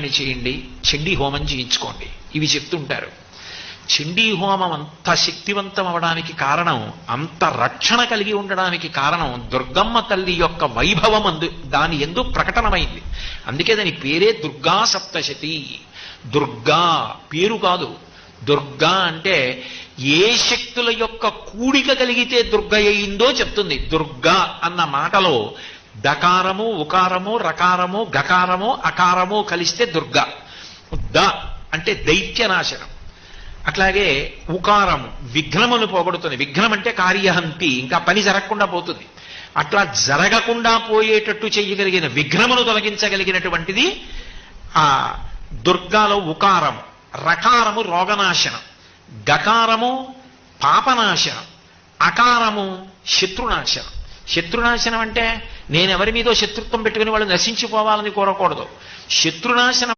పారాయణ చేయండి, చండీ హోమం చేయించుకోండి, ఇవి చెప్తుంటారు. చండీ హోమం అంత శక్తివంతం అవడానికి కారణం, అంత రక్షణ కలిగి ఉండడానికి కారణం దుర్గమ్మ తల్లి యొక్క వైభవం దాని ఎందు ప్రకటనమైంది. అందుకే దాని పేరే దుర్గా సప్తశతి. దుర్గా పేరు కాదు, దుర్గా అంటే ఏ శక్తుల యొక్క కూడిక కలిగితే దుర్గ అయిందో చెప్తుంది. దుర్గా అన్న మాటలో దకారము, ఉకారము, రకారము, గకారము, అకారము కలిస్తే దుర్గా. ద అంటే దైత్యనాశనం. అట్లాగే ఉకారము విఘ్నమును పోగొడుతుంది. విఘ్నం అంటే కార్యహంతి, ఇంకా పని జరగకుండా పోతుంది. అట్లా జరగకుండా పోయేటట్టు చెయ్యగలిగిన, విఘ్నమును తొలగించగలిగినటువంటిది ఆ దుర్గాలో ఉకారము. రకారము రోగనాశనం, గకారము పాపనాశనం, అకారము శత్రునాశనం. శత్రునాశనం అంటే నేనెవరి మీదో శత్రుత్వం పెట్టుకుని వాళ్ళు నశించిపోవాలని కోరకూడదు. శత్రునాశనం